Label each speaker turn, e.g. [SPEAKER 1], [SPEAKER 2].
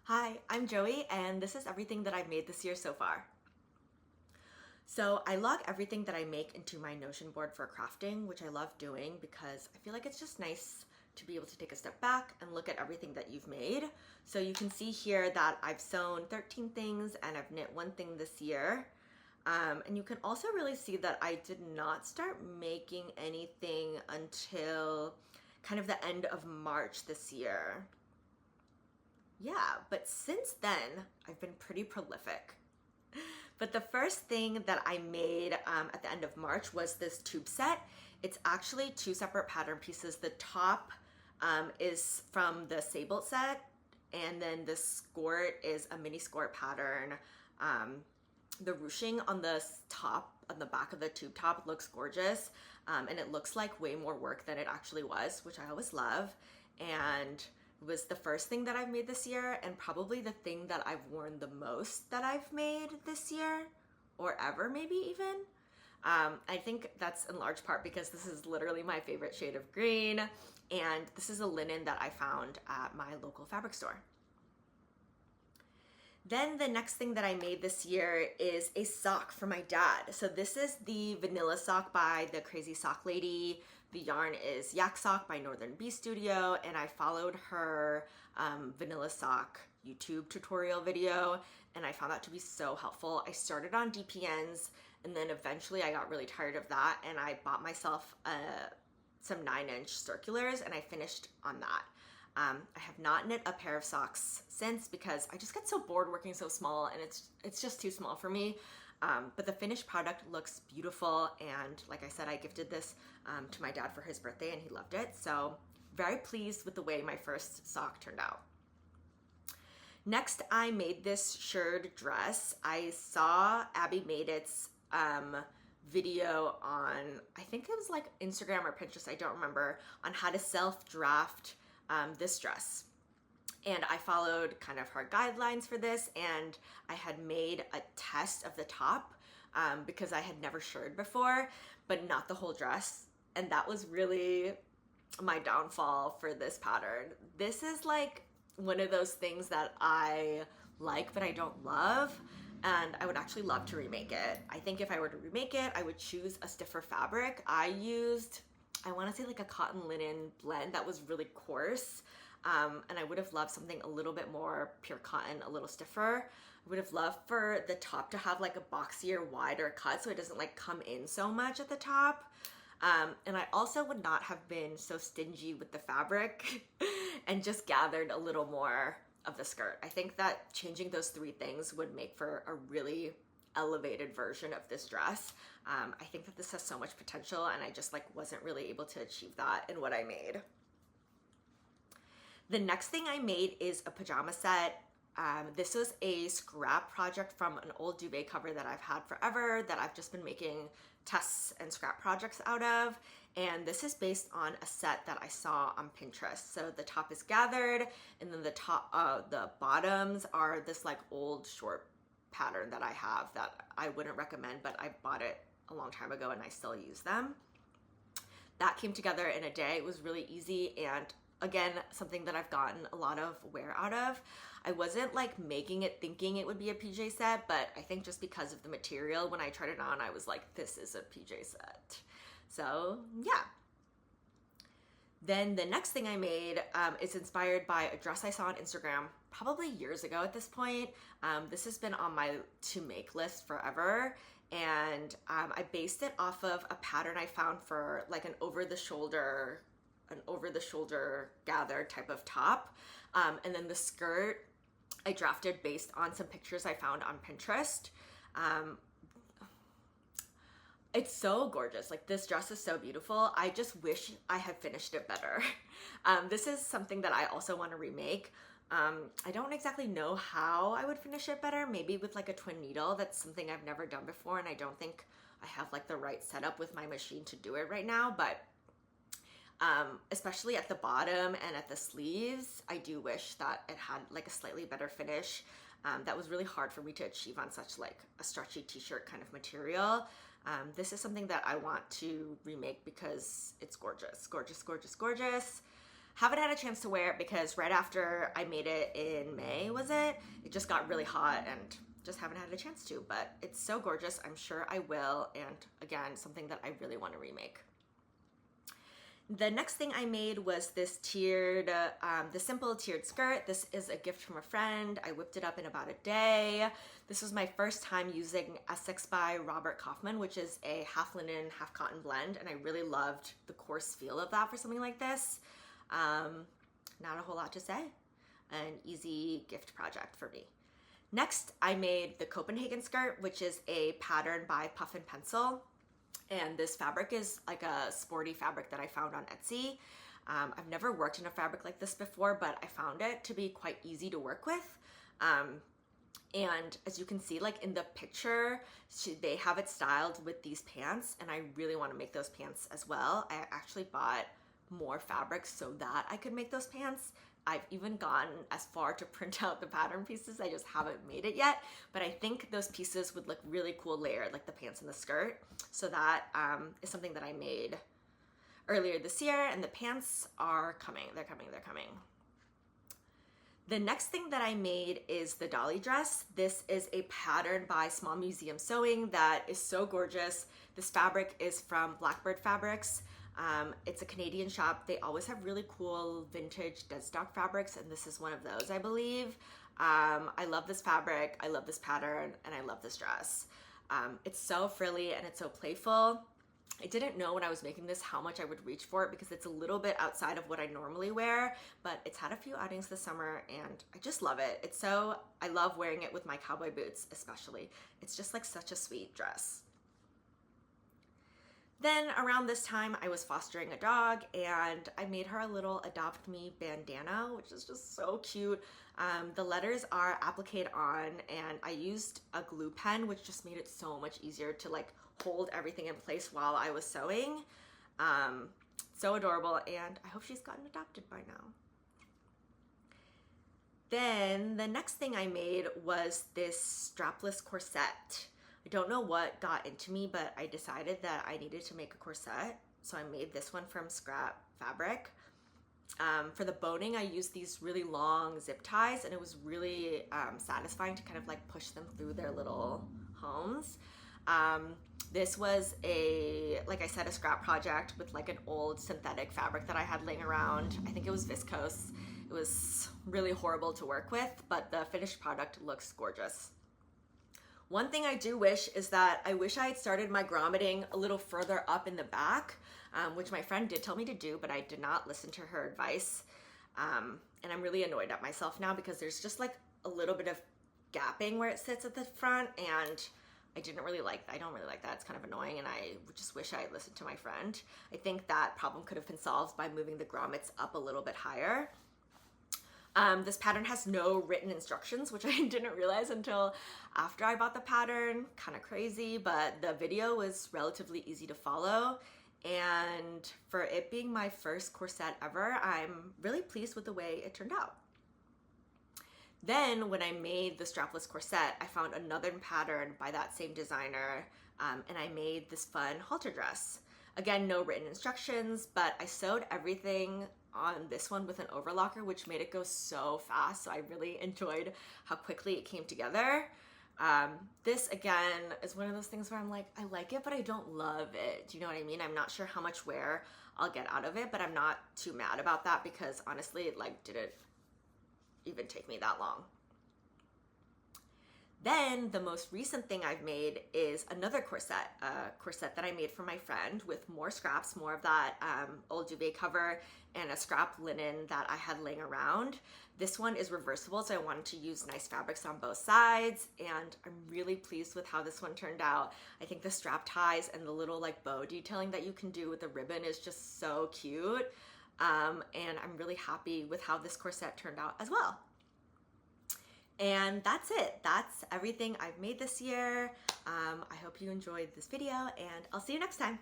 [SPEAKER 1] Hi, I'm Joey, and this is everything that I've made this year so far. So I log everything that I make into my Notion board for crafting, which I love doing because I feel like it's just nice to be able to take a step back and look at everything that you've made. So you can see here that I've sewn 13 things and I've knit one thing this year. And you can also really see that I did not start making anything until kind of the end of March this year. Yeah, but since then, I've been pretty prolific. But the first thing that I made at the end of March was this tube set. It's actually two separate pattern pieces. The top is from the Sable set, and then the skirt is a mini skirt pattern. The ruching on the top, on the back of the tube top, looks gorgeous, and it looks like way more work than it actually was, which I always love. And it was the first thing that I've made this year, and probably the thing that I've worn the most that I've made this year, or ever maybe even. I think that's in large part because this is literally my favorite shade of green, and this is a linen that I found at my local fabric store. Then the next thing that I made this year is a sock for my dad. So this is the vanilla sock by the Crazy Sock Lady. The yarn is Yak Sock by Northern Bee Studio, and I followed her vanilla sock YouTube tutorial video, and I found that to be so helpful. I started on DPNs, and then eventually I got really tired of that, and I bought myself some 9-inch circulars, and I finished on that. I have not knit a pair of socks since because I just get so bored working so small, and it's just too small for me. But the finished product looks beautiful, and like I said, I gifted this to my dad for his birthday and he loved it. So very pleased with the way my first sock turned out. Next, I made this shirred dress. I saw Abby made its video on, I think it was like Instagram or Pinterest, I don't remember, on how to self-draft this dress. And I followed kind of her guidelines for this, and I had made a test of the top because I had never shirred before, but not the whole dress. And that was really my downfall for this pattern. This is like one of those things that I like, but I don't love. And I would actually love to remake it. I think if I were to remake it, I would choose a stiffer fabric. I used, I want to say like a cotton linen blend that was really coarse. And I would have loved something a little bit more pure cotton, a little stiffer. I would have loved for the top to have like a boxier, wider cut so it doesn't like come in so much at the top. And I also would not have been so stingy with the fabric and just gathered a little more of the skirt. I think that changing those three things would make for a really elevated version of this dress. I think that this has so much potential, and I just like wasn't really able to achieve that in what I made. The next thing I made is a pajama set. This was a scrap project from an old duvet cover that I've had forever, that I've just been making tests and scrap projects out of. And this is based on a set that I saw on Pinterest. So the top is gathered, and then the bottoms are this like old short pattern that I have that I wouldn't recommend, but I bought it a long time ago and I still use them. That came together in a day. It was really easy, and again, something that I've gotten a lot of wear out of. I wasn't like making it thinking it would be a PJ set, but I think just because of the material, when I tried it on, I was like, this is a PJ set. So yeah. Then the next thing I made is inspired by a dress I saw on Instagram probably years ago at this point. This has been on my to make list forever. And I based it off of a pattern I found for like an over the shoulder gathered type of top. And then the skirt I drafted based on some pictures I found on Pinterest. It's so gorgeous. Like, this dress is so beautiful. I just wish I had finished it better. This is something that I also want to remake. I don't exactly know how I would finish it better. Maybe with like a twin needle. That's something I've never done before, and I don't think I have like the right setup with my machine to do it right now. But especially at the bottom and at the sleeves, I do wish that it had like a slightly better finish. That was really hard for me to achieve on such like a stretchy t-shirt kind of material. This is something that I want to remake because it's gorgeous, gorgeous, gorgeous, gorgeous. Haven't had a chance to wear it because right after I made it in May, it just got really hot and just haven't had a chance to, but it's so gorgeous. I'm sure I will. And again, something that I really want to remake. The next thing I made was this tiered, the simple tiered skirt. This is a gift from a friend. I whipped it up in about a day. This was my first time using Essex by Robert Kaufman, which is a half linen, half cotton blend. And I really loved the coarse feel of that for something like this. Not a whole lot to say. An easy gift project for me. Next, I made the Copenhagen skirt, which is a pattern by Puff and Pencil. And this fabric is like a sporty fabric that I found on Etsy. I've never worked in a fabric like this before, but I found it to be quite easy to work with. And as you can see, like in the picture, they have it styled with these pants, and I really want to make those pants as well. I actually bought more fabric so that I could make those pants. I've even gone as far to print out the pattern pieces. I just haven't made it yet, but I think those pieces would look really cool layered, like the pants and the skirt. So that is something that I made earlier this year, and the pants are coming. They're coming. The next thing that I made is the dolly dress. This is a pattern by Small Museum Sewing that is so gorgeous. This fabric is from Blackbird Fabrics. It's a Canadian shop. They always have really cool vintage dead stock fabrics, and this is one of those, I believe. I love this fabric, I love this pattern, and I love this dress. It's so frilly and it's so playful. I didn't know when I was making this how much I would reach for it because it's a little bit outside of what I normally wear, but it's had a few outings this summer and I just love it. I love wearing it with my cowboy boots especially. It's just like such a sweet dress. Then around this time, I was fostering a dog and I made her a little Adopt Me bandana, which is just so cute. The letters are appliqued on, and I used a glue pen, which just made it so much easier to like hold everything in place while I was sewing. So adorable, and I hope she's gotten adopted by now. Then the next thing I made was this strapless corset. I don't know what got into me, but I decided that I needed to make a corset. So I made this one from scrap fabric. For the boning, I used these really long zip ties, and it was really satisfying to kind of like push them through their little homes. This was like I said, a scrap project with like an old synthetic fabric that I had laying around. I think it was viscose. It was really horrible to work with, but the finished product looks gorgeous. One thing I do wish is that I wish I had started my grommeting a little further up in the back, which my friend did tell me to do, but I did not listen to her advice. And I'm really annoyed at myself now because there's just like a little bit of gapping where it sits at the front, and I don't really like that. It's kind of annoying, and I just wish I had listened to my friend. I think that problem could have been solved by moving the grommets up a little bit higher. This pattern has no written instructions, which I didn't realize until after I bought the pattern. Kind of crazy, but the video was relatively easy to follow. And for it being my first corset ever, I'm really pleased with the way it turned out. Then when I made the strapless corset, I found another pattern by that same designer, and I made this fun halter dress. Again, no written instructions, but I sewed everything on this one with an overlocker, which made it go so fast. So I really enjoyed how quickly it came together. This again is one of those things where I'm like, I like it, but I don't love it. Do you know what I mean? I'm not sure how much wear I'll get out of it, but I'm not too mad about that because honestly, it like didn't even take me that long. Then the most recent thing I've made is another corset, a corset that I made for my friend with more scraps, more of that old duvet cover and a scrap linen that I had laying around. This one is reversible, so I wanted to use nice fabrics on both sides, and I'm really pleased with how this one turned out. I think the strap ties and the little like bow detailing that you can do with the ribbon is just so cute, and I'm really happy with how this corset turned out as well. And that's it. That's everything I've made this year. I hope you enjoyed this video, and I'll see you next time.